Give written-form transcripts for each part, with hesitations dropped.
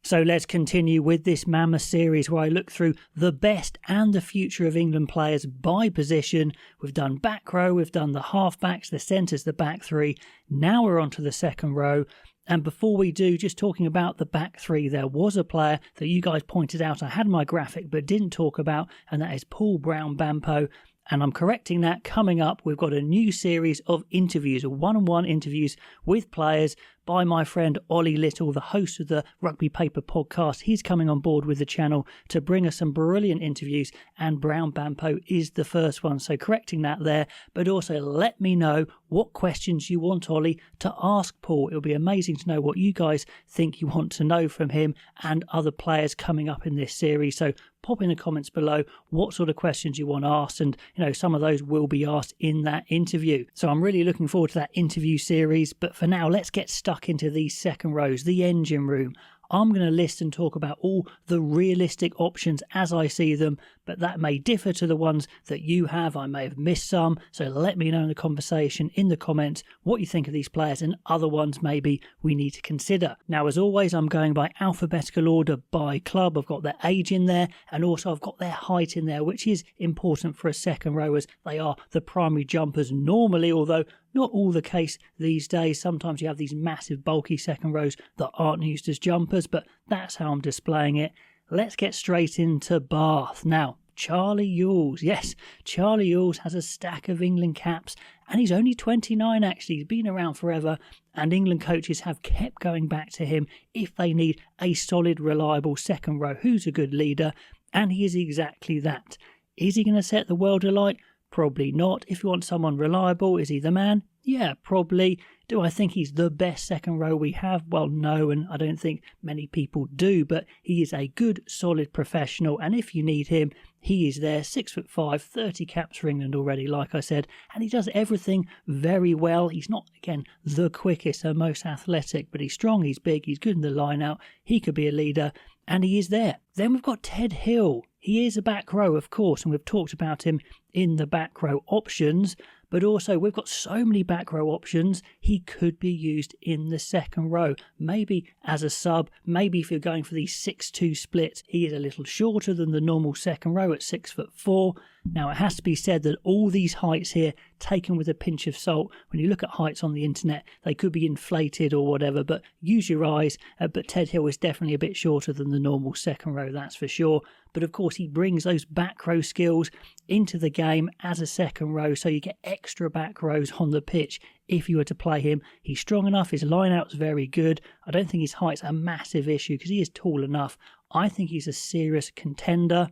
So let's continue with this mammoth series where I look through the best and the future of England players by position. We've done back row, we've done the half-backs, the centres, the back three. Now we're on to the second row. And before we do, just talking about the back three, there was a player that you guys pointed out I had in my graphic but didn't talk about, and that is Paul Brown-Bampo. And I'm correcting that. Coming up, we've got a new series of interviews, one-on-one interviews with players by my friend Ollie Little, the host of the Rugby Paper podcast. He's coming on board with the channel to bring us some brilliant interviews, and Brown-Bampo is the first one. So correcting that there, but also let me know what questions you want Ollie to ask Paul. It'll be amazing to know what you guys think you want to know from him and other players coming up in this series. So pop in the comments below what sort of questions you want asked, and some of those will be asked in that interview. So I'm really looking forward to that interview series, but for now let's get stuck into these second rows, the engine room. I'm going to list and talk about all the realistic options as I see them, but that may differ to the ones that you have. I may have missed some, so let me know in the conversation in the comments what you think of these players and other ones maybe we need to consider. Now, as always, I'm going by alphabetical order by club. I've got their age in there, and also I've got their height in there, which is important for a second row as they are the primary jumpers normally, although not all the case these days. Sometimes you have these massive bulky second rows that aren't used as jumpers, but that's how I'm displaying it. Let's get straight into Bath. Now, Charlie Ewels. Yes, Charlie Ewels has a stack of England caps, and he's only 29 actually. He's been around forever, and England coaches have kept going back to him if they need a solid, reliable second row who's a good leader, and he is exactly that. Is he going to set the world alight? Probably not. If you want someone reliable, is he the man? Yeah, probably. Do I think he's the best second row we have? Well, no, and I don't think many people do, but he is a good, solid professional, and if you need him, he is there. 6'5", 30 caps for England already, like I said, and he does everything very well. He's not, again, the quickest or most athletic, but he's strong, he's big, he's good in the line-out, he could be a leader, and he is there. Then we've got Ted Hill. He is a back row, of course, and we've talked about him in the back row options, but also we've got so many back row options, he could be used in the second row. Maybe as a sub, maybe if you're going for these 6-2 splits, he is a little shorter than the normal second row at 6'4". Now, it has to be said that all these heights here, taken with a pinch of salt, when you look at heights on the internet, they could be inflated or whatever, but use your eyes. But Ted Hill is definitely a bit shorter than the normal second row, that's for sure. But of course, he brings those back row skills into the game as a second row, so you get extra back rows on the pitch if you were to play him. He's strong enough, his line-out's very good. I don't think his height's a massive issue because he is tall enough. I think he's a serious contender.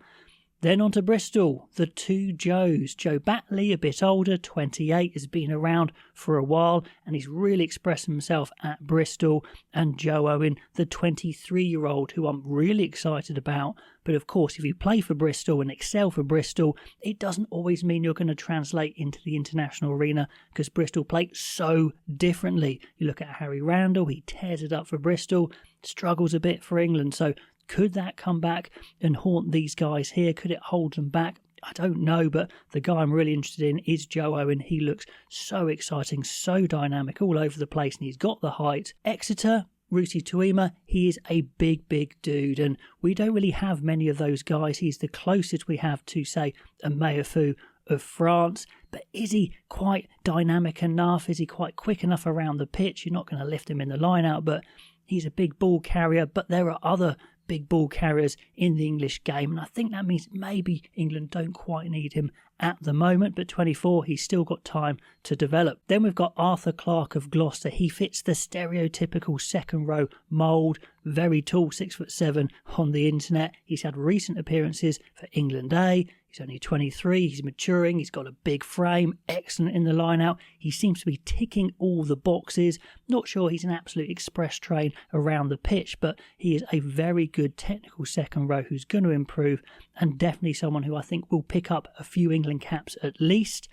Then on to Bristol, the two Joes. Joe Batley, a bit older, 28, has been around for a while, and he's really expressed himself at Bristol. And Joe Owen, the 23-year-old, who I'm really excited about. But of course, if you play for Bristol and excel for Bristol, it doesn't always mean you're going to translate into the international arena, because Bristol play so differently. You look at Harry Randall, he tears it up for Bristol, struggles a bit for England. So could that come back and haunt these guys here? Could it hold them back? I don't know, but the guy I'm really interested in is Joe Owen. He looks so exciting, so dynamic, all over the place, and he's got the height. Exeter, Rusi Tuima, he is a big, big dude, and we don't really have many of those guys. He's the closest we have to, say, a Meafu of France. But is he quite dynamic enough? Is he quite quick enough around the pitch? You're not going to lift him in the line-out, but he's a big ball carrier. But there are other big ball carriers in the English game, and I think that means maybe England don't quite need him at the moment, but 24, he's still got time to develop. Then we've got Arthur Clarke of Gloucester. He fits the stereotypical second row mould, very tall, 6'7" on the internet. He's had recent appearances for England A. He's only 23, he's maturing, he's got a big frame, excellent in the line-out. He seems to be ticking all the boxes. Not sure he's an absolute express train around the pitch, but he is a very good technical second row who's going to improve, and definitely someone who I think will pick up a few England caps at least.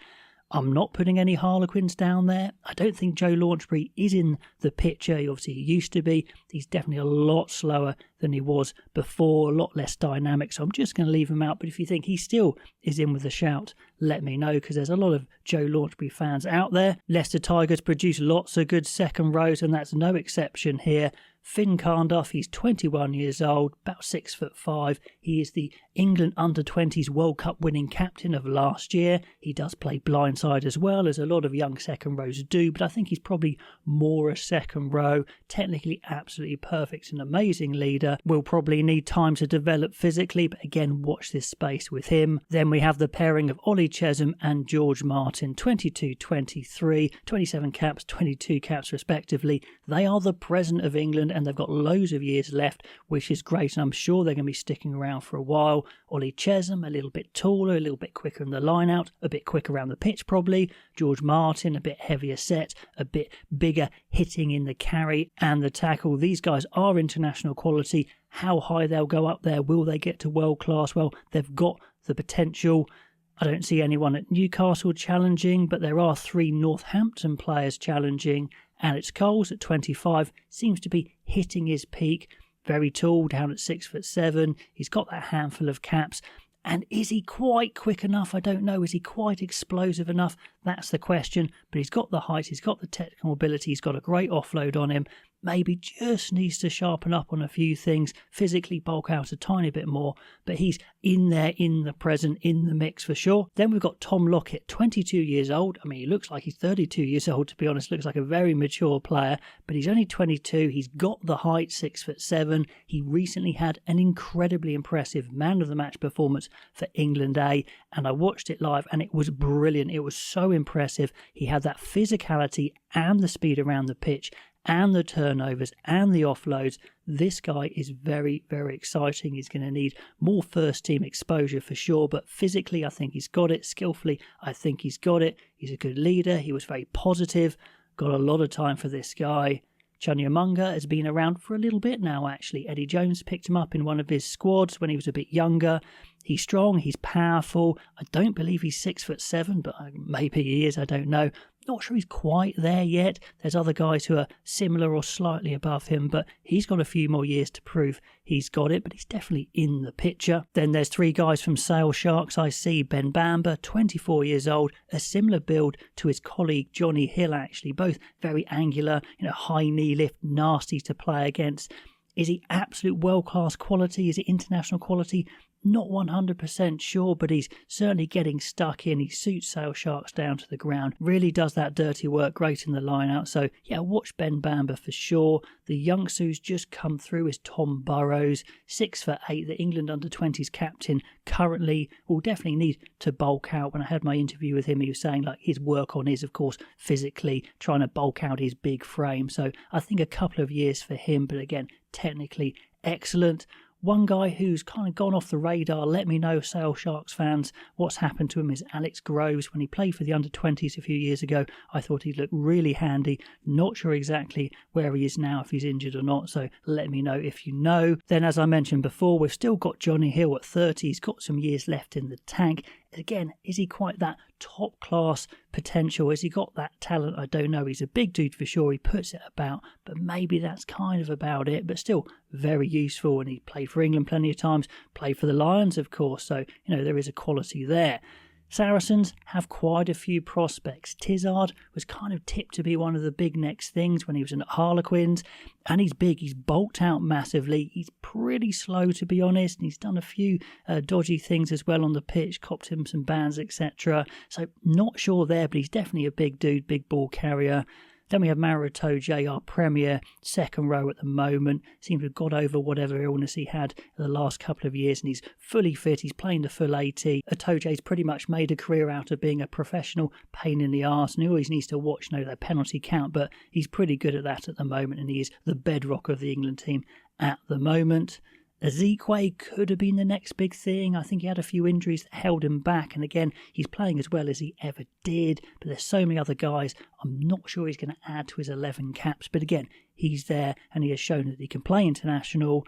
I'm not putting any Harlequins down there. I don't think Joe Launchbury is in the picture. Obviously, he used to be. He's definitely a lot slower than he was before, a lot less dynamic, so I'm just going to leave him out. But if you think he still is in with a shout, let me know, because there's a lot of Joe Launchbury fans out there. Leicester Tigers produce lots of good second rows, and that's no exception here. Finn Carnduff, he's 21 years old, about 6'5". He is the England under-20s World Cup winning captain of last year. He does play blindside as well, as a lot of young second rows do, but I think he's probably more a second row. Technically absolutely perfect, an amazing leader. Will probably need time to develop physically, but again, watch this space with him. Then we have the pairing of Ollie Chesham and George Martin, 22-23, 27 caps, 22 caps respectively. They are the present of England, and they've got loads of years left, which is great, and I'm sure they're going to be sticking around for a while. Ollie Chesham, a little bit taller, a little bit quicker in the line-out, a bit quicker around the pitch probably. George Martin, a bit heavier set, a bit bigger hitting in the carry and the tackle. These guys are international quality. How high they'll go up there, will they get to world class? Well, they've got the potential. I don't see anyone at Newcastle challenging, but there are 3 Northampton players challenging. Alex Coles at 25 seems to be hitting his peak. Very tall, down at 6'7". He's got that handful of caps. And is he quite quick enough? I don't know. Is he quite explosive enough? That's the question. But he's got the height, he's got the technical ability, he's got a great offload on him. Maybe just needs to sharpen up on a few things, physically bulk out a tiny bit more, but he's in there, in the present, in the mix for sure. Then we've got Tom Lockett, 22 years old. I mean, he looks like he's 32 years old, to be honest. Looks like a very mature player, but he's only 22. He's got the height, 6'7". He recently had an incredibly impressive man of the match performance for England A, and I watched it live, and it was brilliant. It was so impressive. He had that physicality and the speed around the pitch, and the turnovers and the offloads. This guy is very, very exciting. He's going to need more first team exposure for sure, but physically I think he's got it. Skillfully I think he's got it. He's a good leader. He was very positive. Got a lot of time for this guy. Chunyamunga has been around for a little bit now, actually. Eddie Jones picked him up in one of his squads when he was a bit younger. He's strong, he's powerful. I don't believe he's 6'7", but maybe he is, I don't know. Not sure he's quite there yet. There's other guys who are similar or slightly above him, but he's got a few more years to prove he's got it, but he's definitely in the picture. Then there's 3 guys from Sale Sharks. I see Ben Bamber, 24 years old, a similar build to his colleague Johnny Hill, actually. Both very angular, high knee lift, nasty to play against. Is he absolute world-class quality? Is it international quality? Not 100% sure, but he's certainly getting stuck in. He suits Sale Sharks down to the ground. Really does that dirty work great in the line-out. So, yeah, watch Ben Bamber for sure. The youngster who's just come through is Tom Burrows, 6'8", the England under-20s captain. Currently will definitely need to bulk out. When I had my interview with him, he was saying his work on is, of course, physically trying to bulk out his big frame. So I think a couple of years for him, but again, technically excellent. One guy who's kind of gone off the radar, let me know, Sale Sharks fans, what's happened to him, is Alex Groves. When he played for the under-20s a few years ago, I thought he'd look really handy. Not sure exactly where he is now, if he's injured or not, so let me know if you know. Then, as I mentioned before, we've still got Johnny Hill at 30. He's got some years left in the tank. Again, is he quite that top-class potential? Has he got that talent? I don't know. He's a big dude for sure. He puts it about, but maybe that's kind of about it. But still very useful, and he played for England plenty of times. Played for the Lions, of course, so, there is a quality there. Saracens have quite a few prospects. Tizard was kind of tipped to be one of the big next things when he was in Harlequins, and he's big, he's bulked out massively, he's pretty slow to be honest, and he's done a few dodgy things as well on the pitch, copped him some bans, etc. So not sure there, but he's definitely a big dude, big ball carrier. Then we have Maro Itoje, our premier second row at the moment. Seems to have got over whatever illness he had in the last couple of years, and he's fully fit. He's playing the full 80. Itoje's pretty much made a career out of being a professional pain in the arse, and he always needs to watch their penalty count, but he's pretty good at that at the moment, and he is the bedrock of the England team at the moment. Ezekwe could have been the next big thing. I think he had a few injuries that held him back, and again, he's playing as well as he ever did, but there's so many other guys. I'm not sure he's going to add to his 11 caps, but again, he's there, and he has shown that he can play international.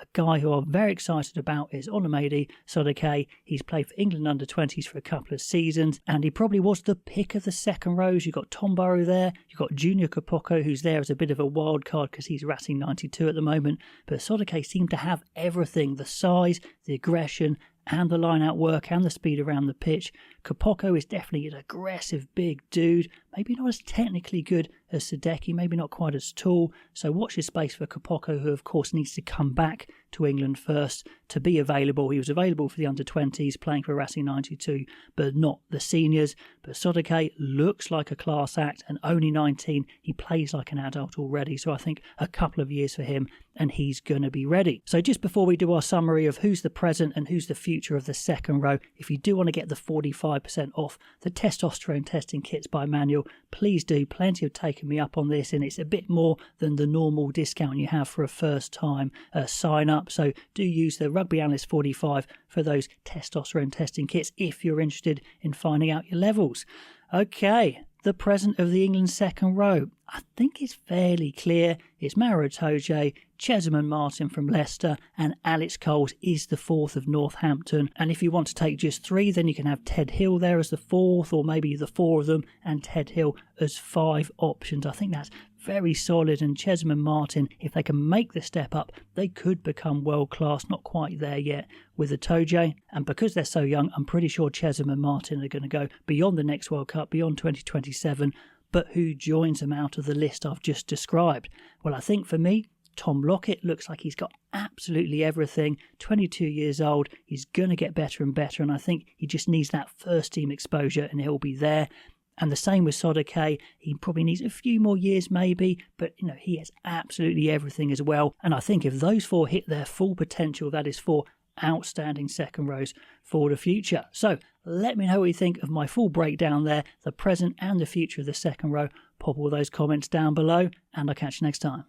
A guy who I'm very excited about is Olamide Sodike. He's played for England under-20s for a couple of seasons, and he probably was the pick of the second rows. You've got Tom Burrow there, you've got Junior Kapoko, who's there as a bit of a wild card because he's Racing 92 at the moment, but Sodike seemed to have everything: the size, the aggression, and the line-out work and the speed around the pitch. Kapoko is definitely an aggressive big dude, maybe not as technically good as Sodike, maybe not quite as tall, so watch his space for Kapoko, who of course needs to come back to England first to be available. He was available for the under-20s, playing for Racing 92, but not the seniors. But Sodike looks like a class act, and only 19, he plays like an adult already, so I think a couple of years for him and he's going to be ready. So just before we do our summary of who's the present and who's the future of the second row, if you do want to get the 45% off the testosterone testing kits by Manual, please do. Plenty have taken me up on this, and it's a bit more than the normal discount you have for a first time sign up. So do use the RugbyAnalyst 45 for those testosterone testing kits if you're interested in finding out your levels. Okay, the present of the England second row. I think it's fairly clear. It's Maro Itoje, Chesamon Martin from Leicester, and Alex Coles is the fourth of Northampton. And if you want to take just three, then you can have Ted Hill there as the fourth, or maybe the four of them and Ted Hill as 5 options. I think that's very solid, and Chesamon Martin, if they can make the step up, they could become world class. Not quite there yet with Itoje, and because they're so young, I'm pretty sure Chesamon Martin are going to go beyond the next World Cup, beyond 2027. But who joins them out of the list I've just described? Well, I think for me, Tom Lockett looks like he's got absolutely everything. 22 years old, he's going to get better and better, and I think he just needs that first team exposure and he'll be there. And the same with Sodike. He probably needs a few more years maybe, but he has absolutely everything as well. And I think if those 4 hit their full potential, that is 4 outstanding second rows for the future. So let me know what you think of my full breakdown there, the present and the future of the second row. Pop all those comments down below, and I'll catch you next time.